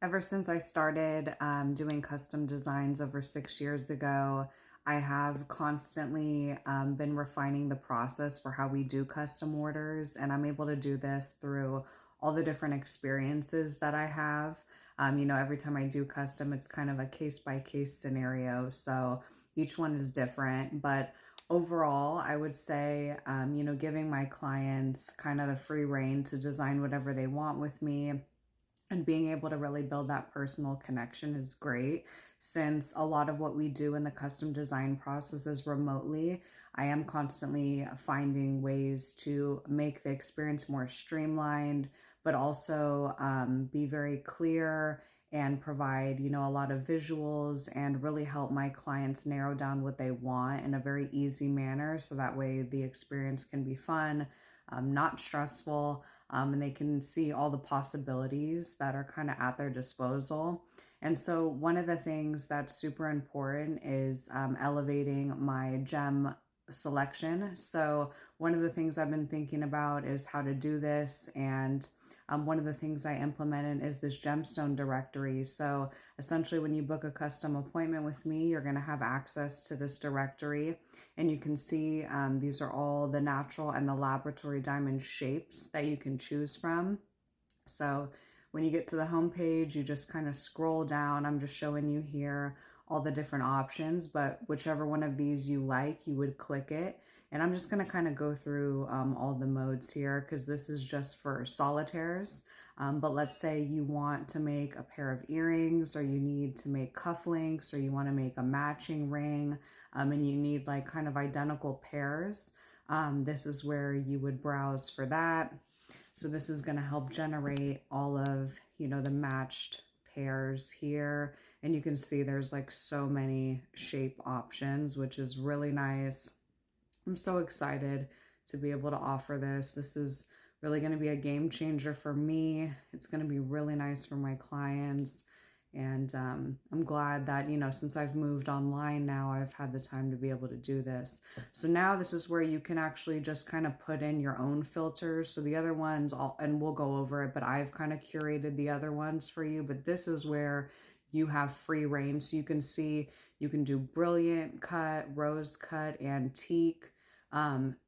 Ever since I started doing custom designs over 6 years ago, I have constantly been refining the process for how we do custom orders, and I'm able to do this through all the different experiences that I have. Every time I do custom, it's kind of a case by case scenario, so each one is different. But overall, I would say, giving my clients kind of the free reign to design whatever they want with me and being able to really build that personal connection is great. Since a lot of what we do in the custom design process is remotely, I am constantly finding ways to make the experience more streamlined, but also be very clear and provide, a lot of visuals and really help my clients narrow down what they want in a very easy manner. So that way the experience can be fun, not stressful, and they can see all the possibilities that are kind of at their disposal. And so, one of the things that's super important is elevating my gem selection. So, one of the things I've been thinking about is how to do this. And one of the things I implemented is this Gemstone directory. So, essentially, when you book a custom appointment with me, you're going to have access to this directory. And you can see these are all the natural and the laboratory diamond shapes that you can choose from. So when you get to the home page, you just kind of scroll down. I'm just showing you here all the different options, but whichever one of these you like, you would click it. And I'm just going to kind of go through all the modes here because this is just for solitaires. But let's say you want to make a pair of earrings, or you need to make cufflinks, or you want to make a matching ring, and you need like kind of identical pairs. This is where you would browse for that. So this is going to help generate all of, the matched pairs here. And you can see there's like so many shape options, which is really nice. I'm so excited to be able to offer this. This is really going to be a game changer for me. It's going to be really nice for my clients. And I'm glad that, since I've moved online now, I've had the time to be able to do this. So now this is where you can actually just kind of put in your own filters. So the other ones, and we'll go over it, but I've kind of curated the other ones for you. But this is where you have free reign. So you can see you can do brilliant cut, rose cut, antique.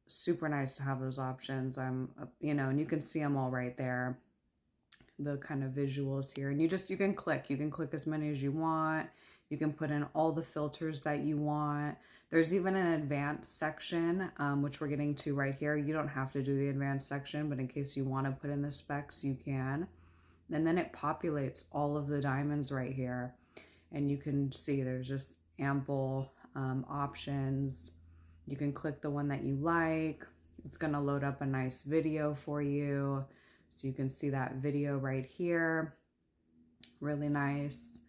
Super nice to have those options. And you can see them all right there, the kind of visuals here. And you can click as many as you want. You can put in all the filters that you want. There's even an advanced section, which we're getting to right here. You don't have to do the advanced section, but in case you want to put in the specs, you can. And then it populates all of the diamonds right here. And you can see there's just ample options. You can click the one that you like. It's going to load up a nice video for you. So you can see that video right here. Really nice.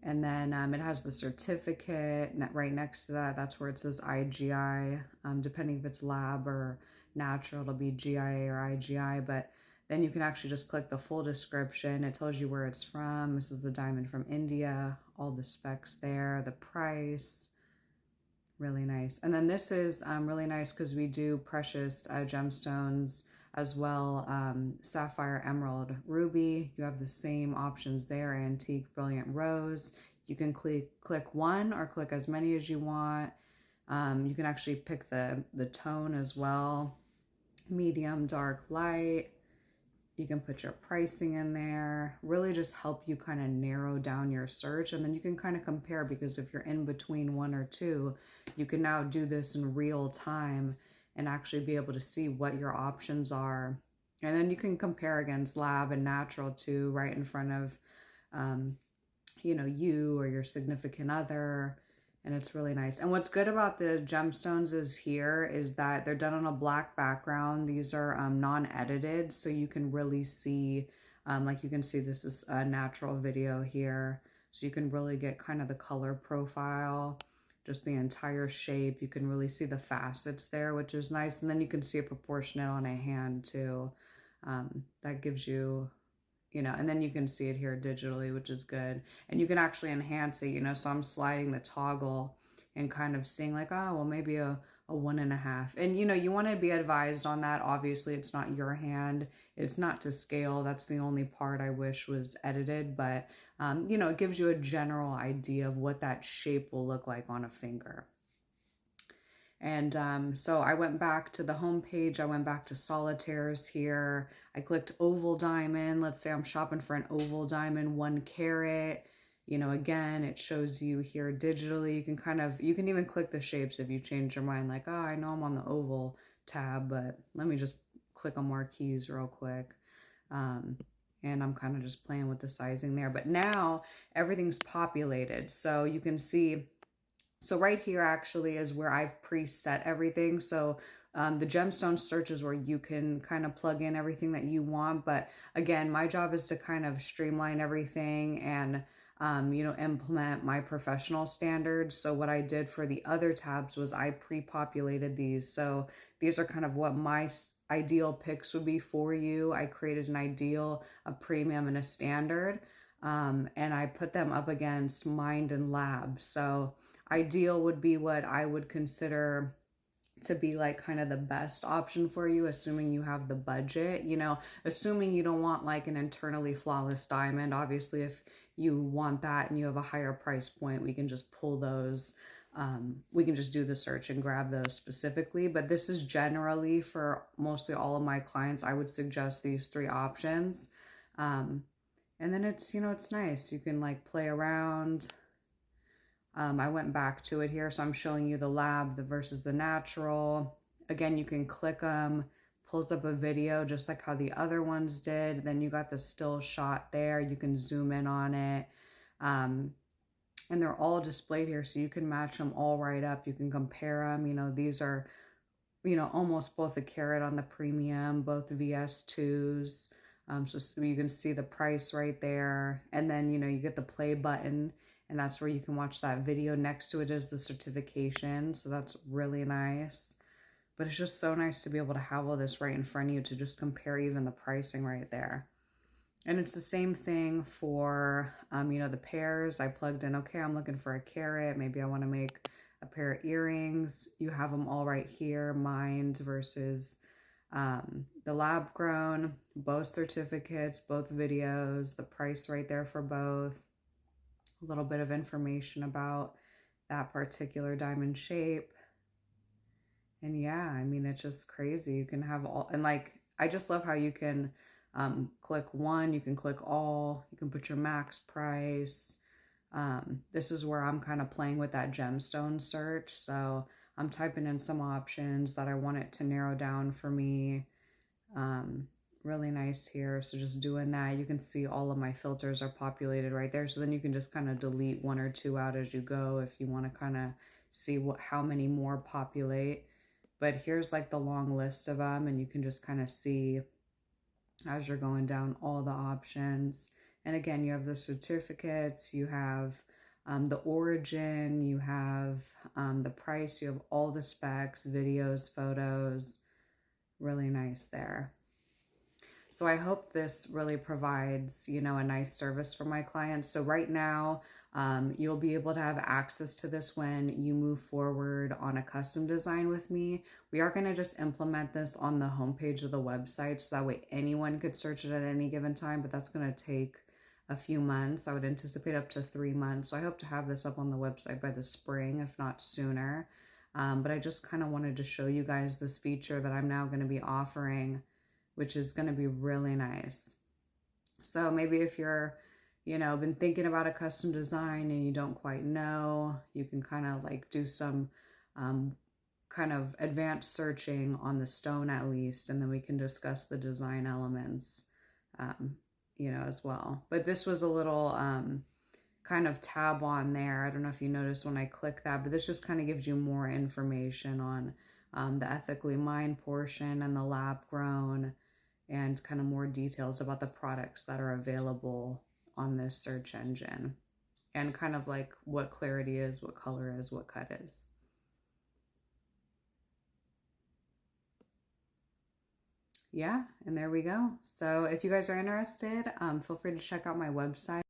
And then it has the certificate right next to that. That's where it says IGI. Depending if it's lab or natural, it'll be GIA or IGI. But then you can actually just click the full description. It tells you where it's from. This is the diamond from India. All the specs there, the price. Really nice. And then this is really nice because we do precious gemstones as well. Sapphire, emerald, ruby. You have the same options there. Antique, brilliant, rose. You can click one or click as many as you want. You can actually pick the tone as well. Medium, dark, light. You can put your pricing in there, really just help you kind of narrow down your search. And then you can kind of compare, because if you're in between one or two, you can now do this in real time and actually be able to see what your options are. And then you can compare against lab and natural too, right in front of, you or your significant other. And it's really nice. And what's good about the gemstones is that they're done on a black background. These are non-edited, so you can really see, like you can see this is a natural video here. So you can really get kind of the color profile, just the entire shape. You can really see the facets there, which is nice. And then you can see it proportionate on a hand too. That gives you, and then you can see it here digitally, which is good. And you can actually enhance it, so I'm sliding the toggle and kind of seeing like, oh, well, maybe a a 1.5. And you know, you want to be advised on that. Obviously, it's not your hand, it's not to scale. That's the only part I wish was edited, but you know, it gives you a general idea of what that shape will look like on a finger. And so I went back to the home page. I went back to solitaires here. I clicked oval diamond. Let's say I'm shopping for an oval diamond, 1 carat. You know, again, it shows you here digitally. You can you can even click the shapes if you change your mind. Like, oh, I know I'm on the oval tab, but let me just click on marquees real quick. And I'm kind of just playing with the sizing there. But now everything's populated. So you can see, so right here actually is where I've preset everything. So the gemstone search is where you can kind of plug in everything that you want. But again, my job is to kind of streamline everything and, you know, implement my professional standards. So what I did for the other tabs was I pre-populated these. So these are kind of what my ideal picks would be for you. I created an ideal, a premium, and a standard. And I put them up against mind and lab. So ideal would be what I would consider to be like kind of the best option for you, assuming you have the budget, you know, assuming you don't want like an internally flawless diamond. Obviously, if you want that and you have a higher price point, we can just pull those. We can just do the search and grab those specifically. But this is generally for mostly all of my clients. I would suggest these 3 options. And then it's, you know, it's nice. You can like play around. I went back to it here, so I'm showing you the lab versus the natural. Again, you can click them, pulls up a video just like how the other ones did. Then you got the still shot there. You can zoom in on it. And they're all displayed here, so you can match them all right up. You can compare them. You know, these are, you know, almost both a carat on the premium, both VS2s. So you can see the price right there. And then, you know, you get the play button, and that's where you can watch that video. Next to it is the certification. So that's really nice. But it's just so nice to be able to have all this right in front of you to just compare even the pricing right there. And it's the same thing for, you know, the pairs. I plugged in, okay, I'm looking for a carat. Maybe I want to make a pair of earrings. You have them all right here, mined versus the lab grown, both certificates, both videos, the price right there for both. A little bit of information about that particular diamond shape. And yeah, I mean, it's just crazy. You can have all, and like, I just love how you can click one, you can click all, you can put your max price. This is where I'm kind of playing with that gemstone search. So I'm typing in some options that I want it to narrow down for me. Really nice here. So just doing that, you can see all of my filters are populated right there. So then you can just kind of delete 1 or 2 out as you go if you want to kind of see how many more populate. But here's like the long list of them, and you can just kind of see as you're going down all the options. And again, you have the certificates, you have the origin, you have the price, you have all the specs, videos, photos. Really nice there. So I hope this really provides, you know, a nice service for my clients. So right now, you'll be able to have access to this when you move forward on a custom design with me. We are going to just implement this on the homepage of the website, so that way anyone could search it at any given time, but that's going to take a few months. I would anticipate up to 3 months. So I hope to have this up on the website by the spring, if not sooner. But I just kind of wanted to show you guys this feature that I'm now going to be offering, which is going to be really nice. So maybe if you're, you know, been thinking about a custom design and you don't quite know, you can kind of like do some kind of advanced searching on the stone at least, and then we can discuss the design elements, you know, as well. But this was a little kind of tab on there. I don't know if you noticed when I click that, but this just kind of gives you more information on the ethically mined portion and the lab grown, and kind of more details about the products that are available on this search engine, and kind of like what clarity is, what color is, what cut is. Yeah, and there we go. So if you guys are interested, feel free to check out my website.